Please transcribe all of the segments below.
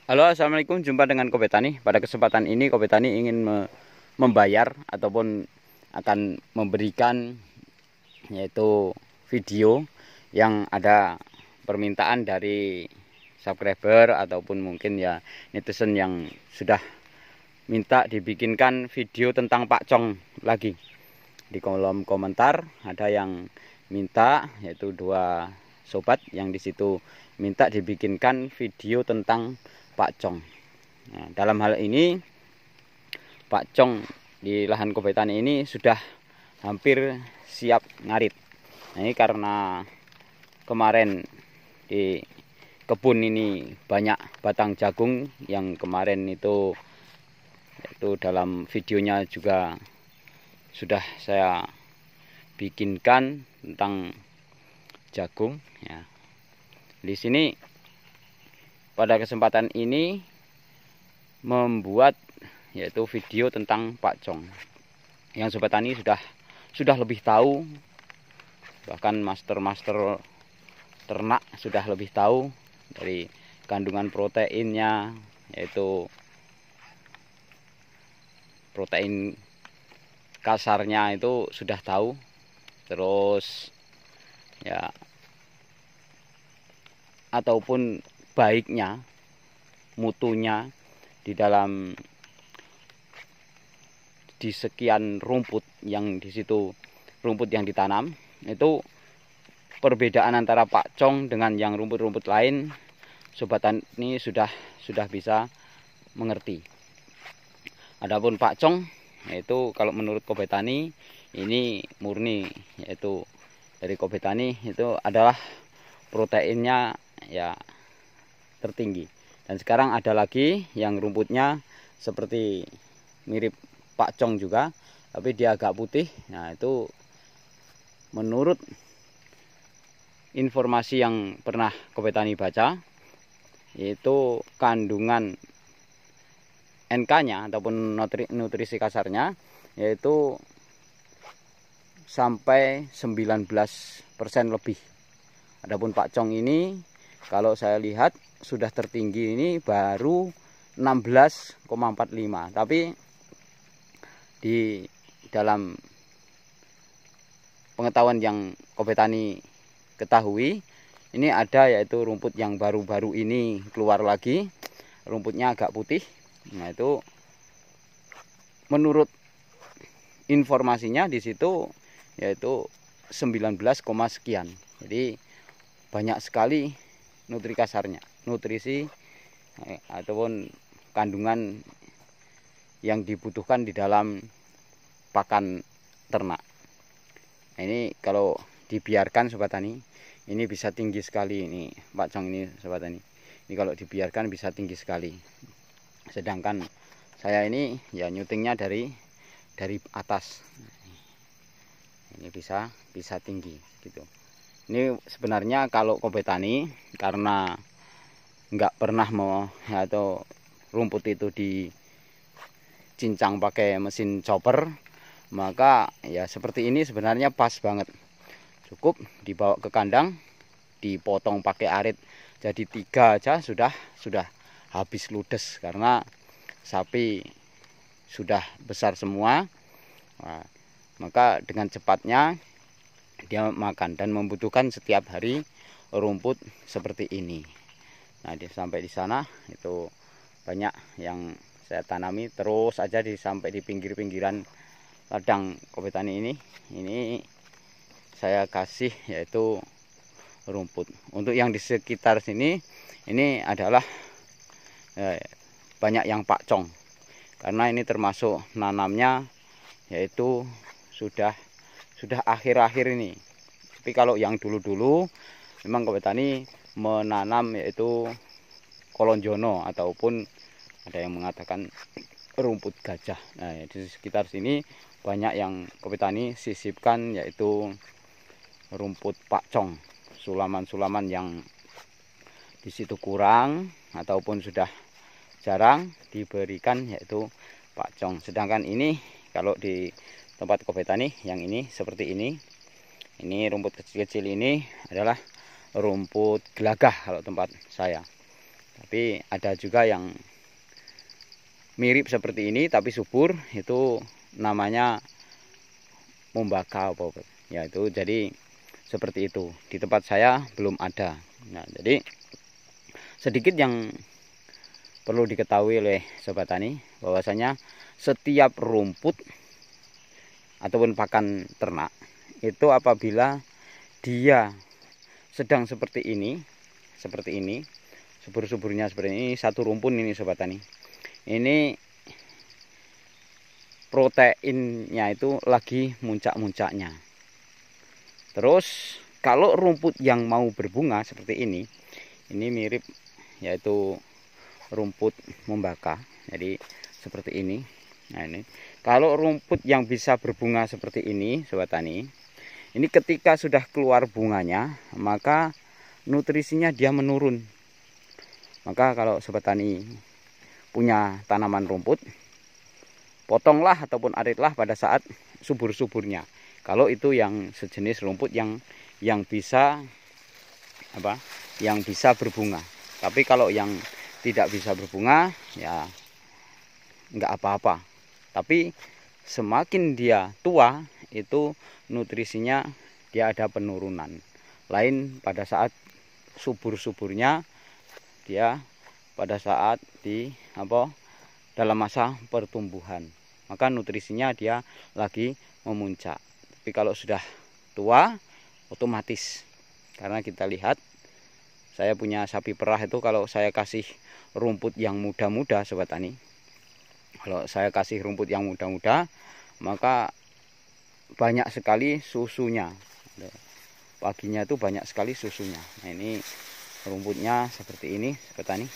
Halo, assalamualaikum. Jumpa dengan Kobe Tani. Pada kesempatan ini Kobe Tani ingin membayar ataupun akan memberikan yaitu video yang ada permintaan dari subscriber ataupun mungkin ya netizen yang sudah minta dibikinkan video tentang Pak Cong lagi. Di kolom komentar ada yang minta, yaitu dua sobat yang disitu minta dibikinkan video tentang Pak Cong. Nah, dalam hal ini Pak Cong di lahan Kobe Tani ini sudah hampir siap ngarit. Nah, ini karena kemarin di kebun ini banyak batang jagung yang kemarin itu dalam videonya juga sudah saya bikinkan tentang jagung ya. Di sini pada kesempatan ini membuat yaitu video tentang Pak Cong. Yang sobat tani sudah lebih tahu, bahkan master ternak sudah lebih tahu dari kandungan proteinnya, yaitu protein kasarnya itu sudah tahu. Terus ya ataupun baiknya, mutunya di sekian rumput yang di situ, rumput yang ditanam itu perbedaan antara Pak Cong dengan yang rumput-rumput lain, sobat tani sudah bisa mengerti. Adapun Pak Cong yaitu kalau menurut Kobe Tani ini murni, yaitu dari Kobe Tani itu adalah proteinnya ya tertinggi. Dan sekarang ada lagi yang rumputnya seperti mirip Pak Cong juga, tapi dia agak putih. Nah, itu menurut informasi yang pernah Kobe Tani baca, yaitu kandungan NK-nya ataupun nutrisi kasarnya yaitu sampai 19% lebih. Adapun Pak Cong ini kalau saya lihat sudah tertinggi ini baru 16,45. Tapi di dalam pengetahuan yang Kobe Tani ketahui, ini ada yaitu rumput yang baru-baru ini keluar lagi, rumputnya agak putih. Nah, itu menurut informasinya di situ yaitu 19, sekian. Jadi banyak sekali nutrisi ataupun kandungan yang dibutuhkan di dalam pakan ternak. Nah, ini kalau dibiarkan sobat tani, ini bisa tinggi sekali ini Pak Cong ini sobat tani. Ini kalau dibiarkan bisa tinggi sekali. Sedangkan saya ini ya nyutingnya dari atas. Ini bisa tinggi gitu. Ini sebenarnya kalau Kobe Tani karena nggak pernah atau rumput itu dicincang pakai mesin chopper, maka ya seperti ini sebenarnya pas banget. Cukup dibawa ke kandang, dipotong pakai arit jadi 3 aja sudah habis ludes karena sapi sudah besar semua. Nah, maka dengan cepatnya dia makan dan membutuhkan setiap hari rumput seperti ini. Nah, sampai di sana itu banyak yang saya tanami terus aja sampai di pinggir-pinggiran ladang Kobe Tani ini. Ini saya kasih yaitu rumput. Untuk yang di sekitar sini ini adalah banyak yang Pak Cong. Karena ini termasuk nanamnya yaitu sudah akhir-akhir ini. Tapi kalau yang dulu-dulu memang Kobe Tani menanam yaitu kolonjono ataupun ada yang mengatakan rumput gajah. Nah, di sekitar sini banyak yang Kobe Tani sisipkan yaitu rumput Pak Cong. Sulaman-sulaman yang di situ kurang ataupun sudah jarang diberikan yaitu Pak Cong. Sedangkan ini kalau di tempat Kobe Tani yang ini seperti ini rumput kecil-kecil ini adalah rumput gelagah kalau tempat saya. Tapi ada juga yang mirip seperti ini tapi subur, itu namanya mumbaka apa ya, itu jadi seperti itu. Di tempat saya belum ada. Nah, jadi sedikit yang perlu diketahui oleh sobat tani, bahwasanya setiap rumput ataupun pakan ternak itu apabila dia sedang seperti ini, subur-suburnya seperti ini, satu rumpun ini sobat tani, ini proteinnya itu lagi muncak-muncaknya. Terus kalau rumput yang mau berbunga seperti ini mirip yaitu rumput mumbaka, jadi seperti ini. Nah, ini kalau rumput yang bisa berbunga seperti ini sobat tani, ini ketika sudah keluar bunganya maka nutrisinya dia menurun. Maka kalau sobat tani punya tanaman rumput, potonglah ataupun aritlah pada saat subur-suburnya. Kalau itu yang sejenis rumput yang bisa yang bisa berbunga. Tapi kalau yang tidak bisa berbunga ya enggak apa-apa. Tapi semakin dia tua itu nutrisinya dia ada penurunan. Lain pada saat subur-suburnya, dia pada saat dalam masa pertumbuhan, maka nutrisinya dia lagi memuncak. Tapi kalau sudah tua otomatis, karena kita lihat saya punya sapi perah itu, kalau saya kasih rumput yang muda-muda sobat tani, kalau saya kasih rumput yang muda-muda maka banyak sekali susunya, paginya itu banyak sekali susunya. Nah, ini rumputnya seperti ini sobat tani,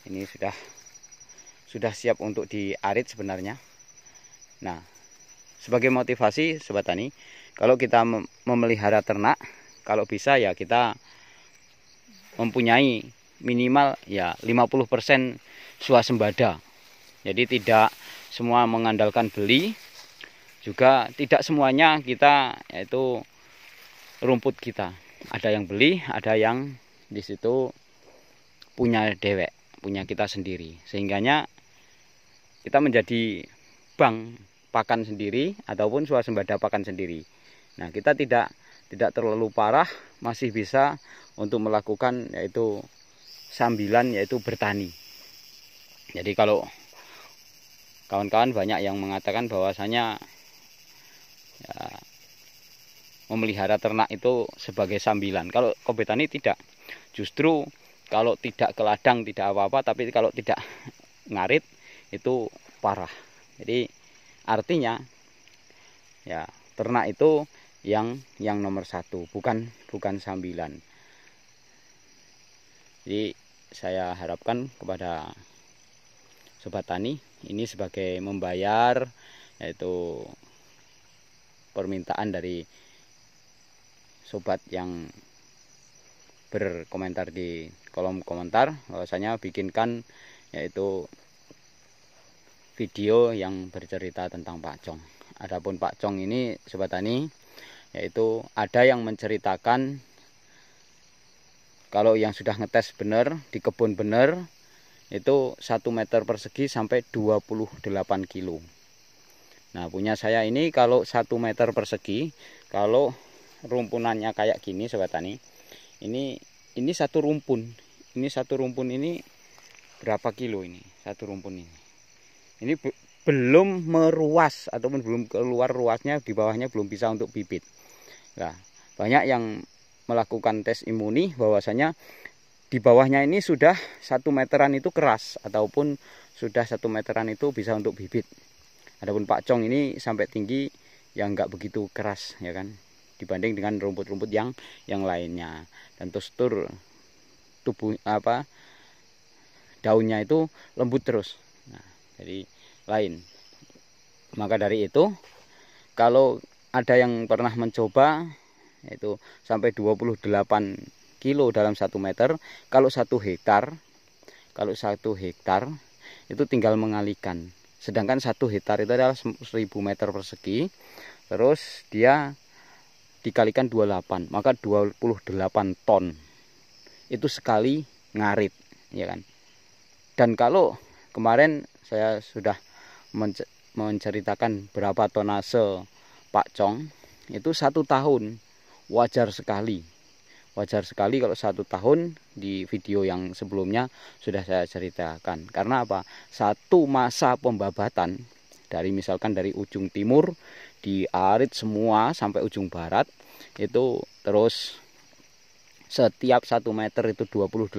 ini sudah siap untuk diarit sebenarnya. Nah, sebagai motivasi sobat tani, kalau kita memelihara ternak, kalau bisa ya kita mempunyai minimal ya 50% swasembada. Jadi tidak semua mengandalkan beli, juga tidak semuanya kita yaitu rumput kita. Ada yang beli, ada yang di situ punya dewek, punya kita sendiri. Sehingganya kita menjadi bank pakan sendiri ataupun swasembada pakan sendiri. Nah, kita tidak terlalu parah, masih bisa untuk melakukan yaitu sambilan, yaitu bertani. Jadi kalau kawan-kawan banyak yang mengatakan bahwasanya ya, memelihara ternak itu sebagai sambilan. Kalau Kobetani tidak. Justru kalau tidak ke ladang tidak apa-apa, tapi kalau tidak ngarit itu parah. Jadi artinya ya ternak itu yang nomor satu, bukan sambilan. Jadi saya harapkan kepada sobat tani ini sebagai membayar yaitu permintaan dari sobat yang berkomentar di kolom komentar, bahwasanya bikinkan yaitu video yang bercerita tentang Pak Cong. Adapun Pak Cong ini sobat tani, yaitu ada yang menceritakan kalau yang sudah ngetes benar di kebun benar itu 1 meter persegi sampai 28 kilo. Nah, punya saya ini kalau 1 meter persegi, kalau rumpunannya kayak gini sobat tani, ini satu rumpun. Ini satu rumpun ini berapa kilo ini? Satu rumpun ini. Ini belum meruas ataupun belum keluar ruasnya, di bawahnya belum bisa untuk bibit. Nah, banyak yang melakukan tes imuni bahwasanya di bawahnya ini sudah 1 meteran itu keras ataupun sudah 1 meteran itu bisa untuk bibit. Adapun Pak Cong ini sampai tinggi yang enggak begitu keras ya kan, dibanding dengan rumput-rumput yang lainnya. Dan tekstur tubuh daunnya itu lembut terus. Nah, jadi lain. Maka dari itu kalau ada yang pernah mencoba yaitu sampai 28 kilo dalam 1 meter, kalau 1 hektar itu tinggal mengalihkan. Sedangkan 1 hektar itu adalah 1000 meter persegi, terus dia dikalikan 28, maka 28 ton itu sekali ngarit ya kan. Dan kalau kemarin saya sudah menceritakan berapa tonase pakcong, itu 1 tahun, wajar sekali. Wajar sekali kalau 1 tahun, di video yang sebelumnya sudah saya ceritakan. Karena apa? Satu masa pembabatan, dari misalkan dari ujung timur diarit semua sampai ujung barat, itu terus setiap 1 meter itu 28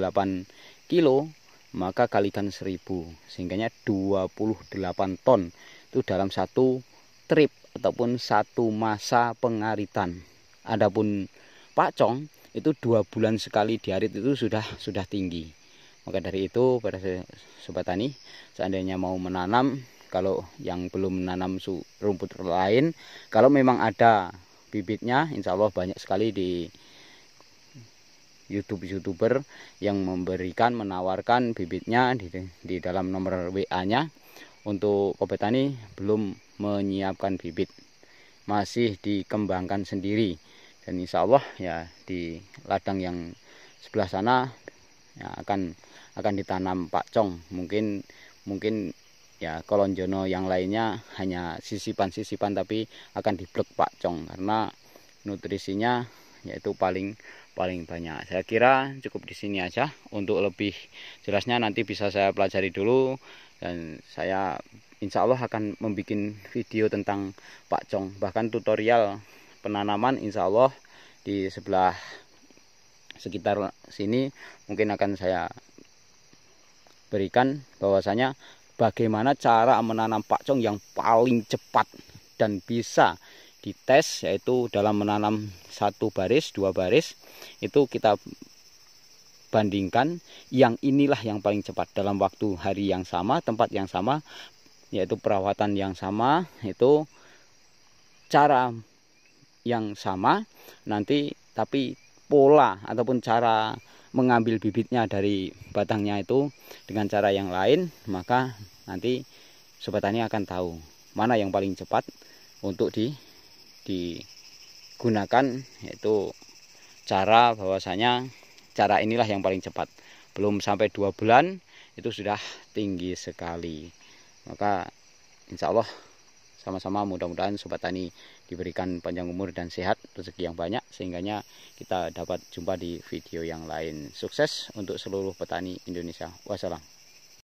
kilo, maka kalikan 1000, sehingganya 28 ton itu dalam satu trip ataupun satu masa pengaritan. Adapun pakcong itu 2 bulan sekali diarit itu sudah tinggi. Maka dari itu pada sobat tani, seandainya mau menanam, kalau yang belum menanam rumput lain, kalau memang ada bibitnya, insya Allah banyak sekali di YouTuber yang menawarkan bibitnya di dalam nomor WA-nya. Untuk Kobe Tani belum menyiapkan bibit, masih dikembangkan sendiri. Dan insya Allah ya di ladang yang sebelah sana ya akan ditanam pakcong. Mungkin ya kolonjono yang lainnya hanya sisipan-sisipan, tapi akan diblok pakcong karena nutrisinya yaitu paling banyak. Saya kira cukup di sini aja. Untuk lebih jelasnya nanti bisa saya pelajari dulu, dan saya insya Allah akan membuat video tentang pakcong, bahkan tutorial penanaman insya Allah di sebelah sekitar sini mungkin akan saya berikan, bahwasanya bagaimana cara menanam pakcong yang paling cepat dan bisa dites, yaitu dalam menanam 1 baris 2 baris itu kita bandingkan yang inilah yang paling cepat dalam waktu hari yang sama, tempat yang sama, yaitu perawatan yang sama, itu cara yang sama nanti, tapi pola ataupun cara mengambil bibitnya dari batangnya itu dengan cara yang lain, maka nanti sobat tani akan tahu mana yang paling cepat untuk digunakan, yaitu cara bahwasanya cara inilah yang paling cepat. Belum sampai 2 bulan itu sudah tinggi sekali. Maka insya Allah sama-sama mudah-mudahan sobat tani diberikan panjang umur dan sehat, rezeki yang banyak, sehingganya kita dapat jumpa di video yang lain. Sukses untuk seluruh petani Indonesia. Wassalam.